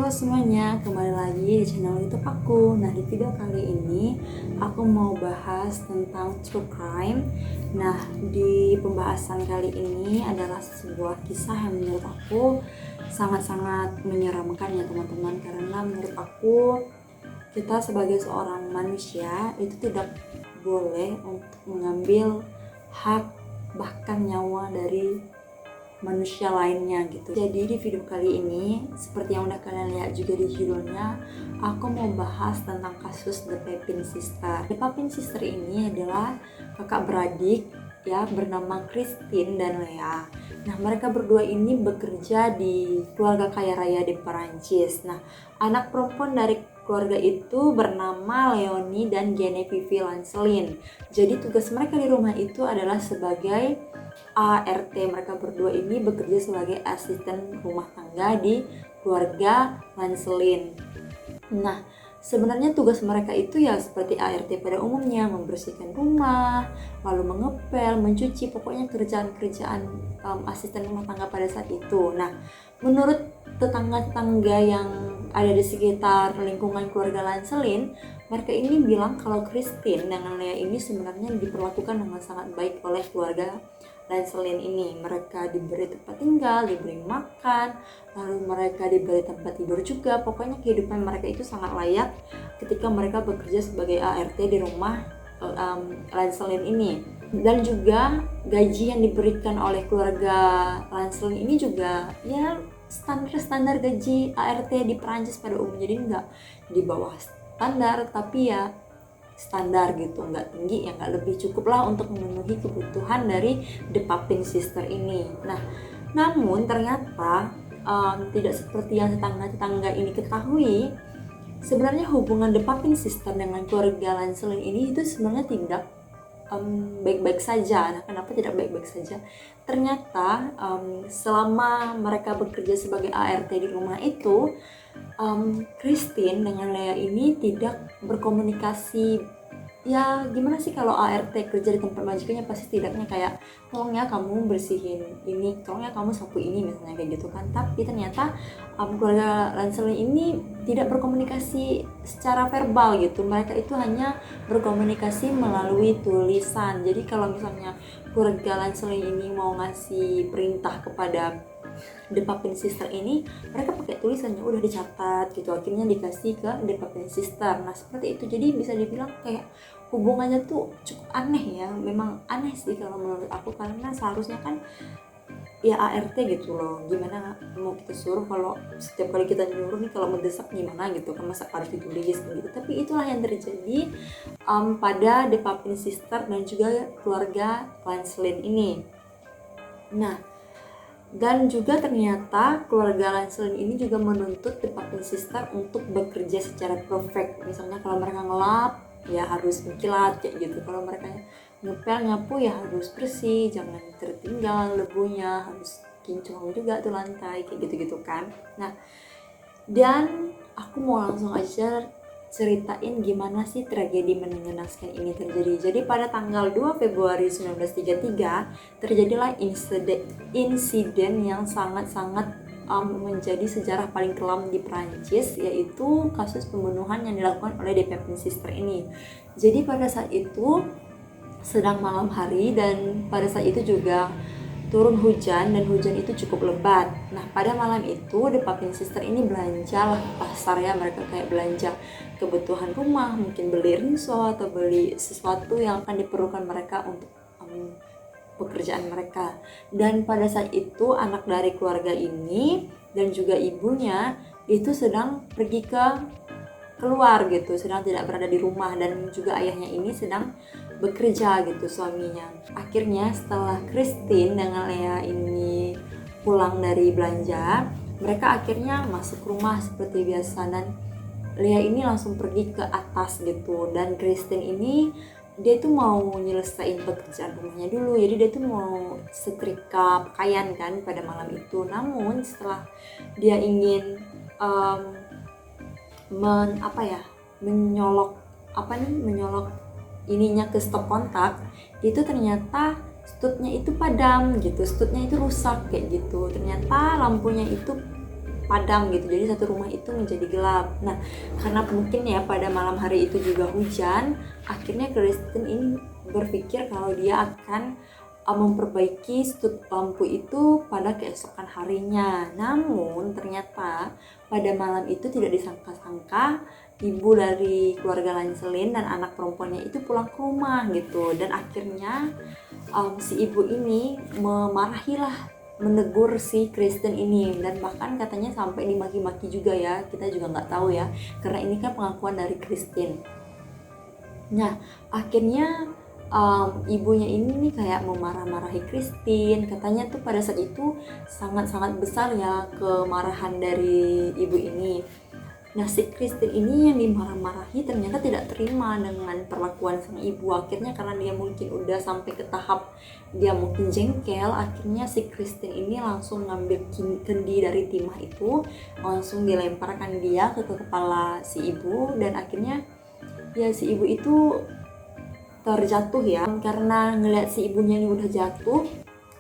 Halo semuanya, kembali lagi di channel YouTube aku. Nah, di video kali ini aku mau bahas tentang true crime. Nah, di pembahasan kali ini adalah sebuah kisah yang menurut aku sangat-sangat menyeramkan ya teman-teman. Karena menurut aku kita sebagai seorang manusia itu tidak boleh untuk mengambil hak bahkan nyawa dari manusia lainnya gitu. Jadi di video kali ini seperti yang udah kalian lihat juga di judulnya, aku mau bahas tentang kasus The Papin Sister. The Papin Sister ini adalah kakak beradik ya, bernama Christine dan Lea. Nah, mereka berdua ini bekerja di keluarga kaya raya di Perancis. Nah, anak perempuan dari keluarga itu bernama Leonie dan Genevieve Lancelin. Jadi tugas mereka di rumah itu adalah sebagai ART. Mereka berdua ini bekerja sebagai asisten rumah tangga di keluarga Lancelin. Nah, sebenarnya tugas mereka itu ya seperti ART pada umumnya, membersihkan rumah, lalu mengepel, mencuci, pokoknya kerjaan-kerjaan asisten rumah tangga pada saat itu. Nah, menurut tetangga-tetangga yang ada di sekitar lingkungan keluarga Lancelin, mereka ini bilang kalau Christine dengan Lea ini sebenarnya diperlakukan dengan sangat baik oleh keluarga Lancelin ini. Mereka diberi tempat tinggal, diberi makan, lalu mereka diberi tempat tidur juga. Pokoknya kehidupan mereka itu sangat layak ketika mereka bekerja sebagai ART di rumah Lancelin ini. Dan juga gaji yang diberikan oleh keluarga Lancelin ini juga ya standar gaji ART di Perancis pada umumnya. Jadi nggak di bawah standar, tapi ya standar gitu, nggak tinggi ya nggak lebih, cukup lah untuk memenuhi kebutuhan dari The Papin Sister ini. Nah, namun ternyata tidak seperti yang tetangga-tetangga ini ketahui. Sebenarnya hubungan The Papin Sister dengan keluarga Lancelin ini itu sebenarnya tidak baik-baik saja. Nah, kenapa tidak baik-baik saja? Ternyata selama mereka bekerja sebagai ART di rumah itu, Christine dengan Lea ini tidak berkomunikasi. Ya gimana sih, kalau ART kerja di tempat majikannya pasti tidaknya kayak tolong ya kamu bersihin ini, tolong ya kamu sapu ini, misalnya kayak gitu kan. Tapi ternyata keluarga Lancelin ini tidak berkomunikasi secara verbal gitu. Mereka itu hanya berkomunikasi melalui tulisan. Jadi kalau misalnya keluarga Lancelin ini mau ngasih perintah kepada The Papin Sister ini, mereka pakai tulisannya udah dicatat gitu, akhirnya dikasih ke The Papin Sister. Nah seperti itu, jadi bisa dibilang kayak hubungannya tuh cukup aneh ya. Memang aneh sih kalau menurut aku, karena seharusnya kan ya ART gitu loh, gimana mau kita suruh kalau setiap kali kita nyuruh nih kalau mendesak gimana gitu kan, masa harus ditulis gitu. Tapi itulah yang terjadi pada The Papin Sister dan juga keluarga Lancelin ini. Nah, dan juga ternyata keluarga Lancelin ini juga menuntut The Papin Sister untuk bekerja secara perfect. Misalnya kalau mereka ngelap ya harus mengkilat kayak gitu, kalau mereka ngepel nyapu ya harus bersih, jangan tertinggal debunya, harus kinclong juga tuh lantai kayak gitu-gitu kan. Nah, dan aku mau langsung aja ceritain gimana sih tragedi mengenaskan ini terjadi. Jadi pada tanggal 2 Februari 1933 terjadilah insiden yang sangat-sangat menjadi sejarah paling kelam di Prancis, yaitu kasus pembunuhan yang dilakukan oleh The Papin Sister ini. Jadi pada saat itu sedang malam hari, dan pada saat itu juga turun hujan, dan hujan itu cukup lebat. Nah pada malam itu The Papin Sister ini belanja lah pasar ya, mereka kayak belanja kebutuhan rumah, mungkin beli rinso atau beli sesuatu yang akan diperlukan mereka untuk pekerjaan mereka. Dan pada saat itu anak dari keluarga ini dan juga ibunya itu sedang pergi keluar gitu, sedang tidak berada di rumah, dan juga ayahnya ini sedang bekerja gitu, suaminya. Akhirnya setelah Christine dengan Lea ini pulang dari belanja, mereka akhirnya masuk rumah seperti biasa, dan Lea ini langsung pergi ke atas gitu, dan Christine ini dia tuh mau nyelesain pekerjaan rumahnya dulu. Jadi dia tuh mau setrika pakaian kan pada malam itu. Namun setelah dia ingin menyolok ininya ke stop kontak, itu ternyata stutnya itu padam gitu, stutnya itu rusak kayak gitu. Ternyata lampunya itu padam gitu, jadi satu rumah itu menjadi gelap. Nah, karena mungkin ya pada malam hari itu juga hujan, akhirnya Kristen ini berpikir kalau dia akan memperbaiki stud lampu itu pada keesokan harinya. Namun ternyata pada malam itu tidak disangka-sangka ibu dari keluarga Lancelin dan anak perempuannya itu pulang ke rumah gitu, dan akhirnya si ibu ini memarahilah, menegur si Kristen ini, dan bahkan katanya sampai dimaki-maki juga ya, kita juga nggak tahu ya karena ini kan pengakuan dari Kristen. Nah, akhirnya ibunya ini nih kayak memarah-marahi Christine. Katanya tuh pada saat itu sangat-sangat besar ya kemarahan dari ibu ini. Nah, si Christine ini yang dimarah-marahi ternyata tidak terima dengan perlakuan sang ibu. Akhirnya karena dia mungkin udah sampai ke tahap dia mungkin jengkel, akhirnya si Christine ini langsung ngambil kendi dari timah itu, langsung dilemparkan dia ke kepala si ibu, dan akhirnya ya si ibu itu terjatuh ya. Karena ngeliat si ibunya ini udah jatuh,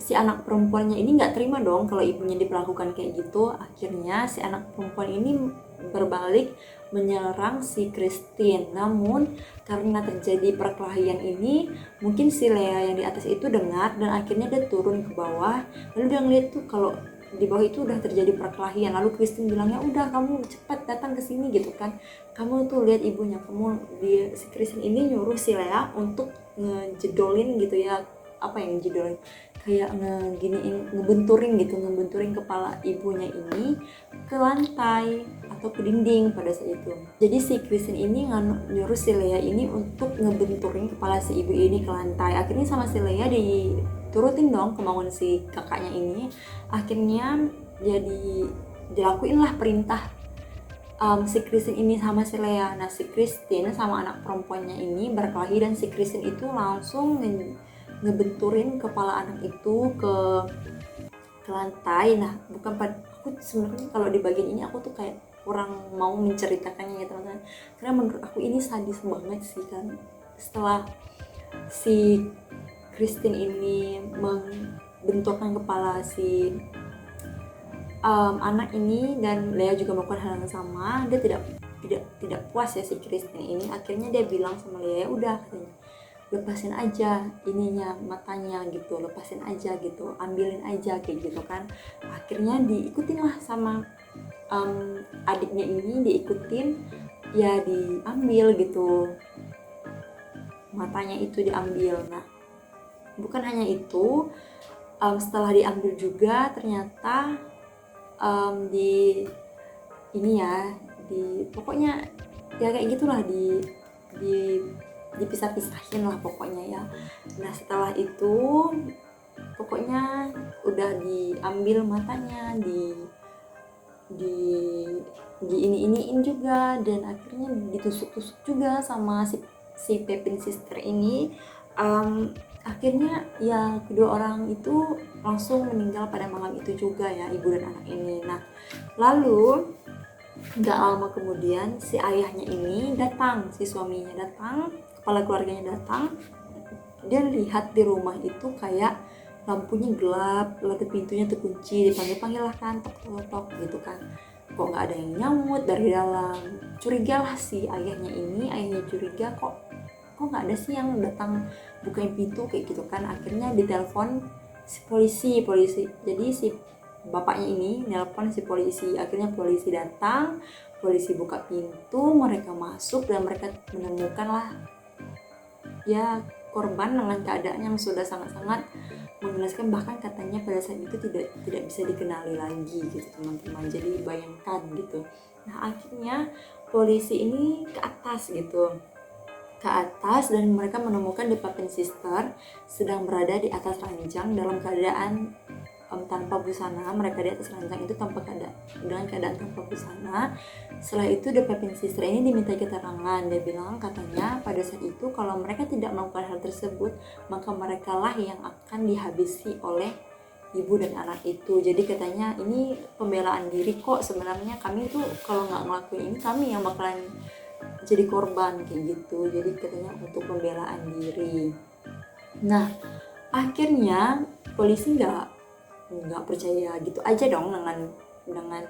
si anak perempuannya ini nggak terima dong kalau ibunya diperlakukan kayak gitu. Akhirnya si anak perempuan ini berbalik menyerang si Christine. Namun karena terjadi perkelahian ini, mungkin si Lea yang di atas itu dengar, dan akhirnya dia turun ke bawah. Lalu dia ngeliat tuh kalau di bawah itu udah terjadi perkelahian. Lalu Christine bilangnya, udah kamu cepat datang ke sini gitu kan, kamu tuh lihat ibunya kamu. Si Christine ini nyuruh si Lea untuk ngejedolin gitu ya, apa yang ngejedolin, kayak ngebenturin kepala ibunya ini ke lantai atau ke dinding pada saat itu. Jadi si Christine ini nyuruh si Lea ini untuk ngebenturin kepala si ibu ini ke lantai. Akhirnya sama si Lea diturutin dong kemauan si kakaknya ini. Akhirnya jadi dilakuin lah perintah si Christine ini sama si Lea. Nah, si Christine sama anak perempuannya ini berkelahi, dan si Christine itu langsung ngebenturin kepala anak itu ke lantai. Nah, bukan aku sebenarnya kalau di bagian ini aku tuh kayak kurang mau menceritakannya ya teman-teman, karena menurut aku ini sadis banget sih kan. Setelah si Christine ini membenturkan kepala si anak ini, dan Lea juga melakukan hal yang sama, dia tidak puas ya si Christine ini. Akhirnya dia bilang sama Lea, udah katanya, lepasin aja ininya, matanya gitu, lepasin aja gitu, ambilin aja kayak gitu kan. Akhirnya diikutin lah sama adiknya ini, diikutin ya, diambil gitu, matanya itu diambil. Nah, bukan hanya itu, setelah diambil juga ternyata di ini ya, pokoknya ya kayak gitulah, dipisah-pisahin lah pokoknya ya. Nah, setelah itu pokoknya udah diambil matanya, di ini juga, dan akhirnya ditusuk-tusuk juga sama si Pepin sister ini. Akhirnya ya kedua orang itu langsung meninggal pada malam itu juga ya, ibu dan anak ini. Nah, lalu gak lama kemudian si ayahnya ini datang, si suaminya datang, kepala keluarganya datang. Dia lihat di rumah itu kayak lampunya gelap, lalu pintunya terkunci, dipanggil-panggil lah kan, tok-tok gitu kan, kok nggak ada yang nyamut dari dalam. Curiga lah si ayahnya curiga, kok nggak ada sih yang datang bukain pintu kayak gitu kan. Akhirnya ditelepon si polisi. Jadi si bapaknya ini nelpon si polisi. Akhirnya polisi datang, polisi buka pintu, mereka masuk, dan mereka menemukan lah ya korban dengan keadaan yang sudah sangat-sangat mengenaskan. Bahkan katanya pada saat itu tidak bisa dikenali lagi gitu teman-teman. Jadi bayangkan gitu. Nah, akhirnya polisi ini ke atas, dan mereka menemukan The Pepin Sister sedang berada di atas ranjang dalam keadaan tanpa busana. Mereka di atas ranjang itu dengan keadaan tanpa busana. Setelah itu The Pepin Sister ini diminta keterangan. Dia bilang katanya pada saat itu kalau mereka tidak melakukan hal tersebut, maka mereka lah yang akan dihabisi oleh ibu dan anak itu. Jadi katanya ini pembelaan diri kok, sebenarnya kami tuh kalau nggak ngelakuin ini kami yang bakalan jadi korban kayak gitu. Jadi katanya untuk pembelaan diri. Nah, akhirnya polisi nggak percaya gitu aja dong dengan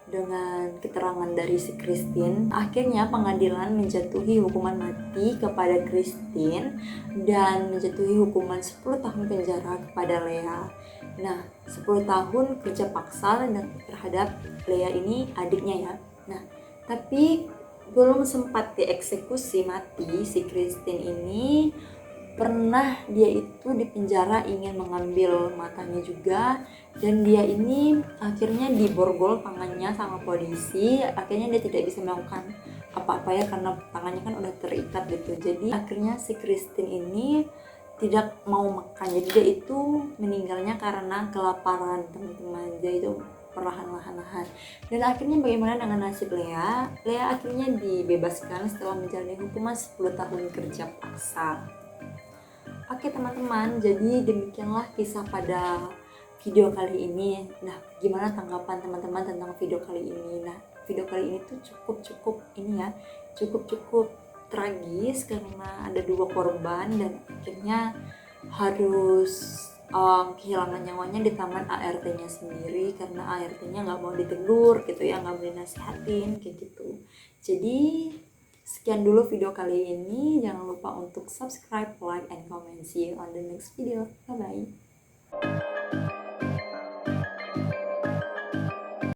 dengan keterangan dari si Christine, akhirnya pengadilan menjatuhi hukuman mati kepada Christine dan menjatuhi hukuman 10 tahun penjara kepada Lea. Nah, 10 tahun kerja paksa terhadap Lea ini, adiknya ya. Nah, tapi belum sempat dieksekusi mati, si Christine ini pernah dia itu di penjara ingin mengambil matanya juga, dan dia ini akhirnya diborgol tangannya sama polisi. Akhirnya dia tidak bisa melakukan apa-apa ya karena tangannya kan udah terikat gitu. Jadi akhirnya si Christine ini tidak mau makan, jadi dia itu meninggalnya karena kelaparan, teman-teman. Dia itu perlahan-lahan. Dan akhirnya bagaimana dengan nasib Lea? Lea akhirnya dibebaskan setelah menjalani hukuman 10 tahun kerja paksa. Oke teman-teman, jadi demikianlah kisah pada video kali ini. Nah, gimana tanggapan teman-teman tentang video kali ini? Nah, video kali ini tuh cukup tragis karena ada 2 korban dan akhirnya harus kehilangan nyawanya di tangan ART-nya sendiri karena ART-nya nggak mau ditegur gitu ya, nggak mau dinasihatin kayak gitu. Jadi sekian dulu video kali ini. Jangan lupa untuk subscribe, like, and comment. See you on the next video. Bye bye.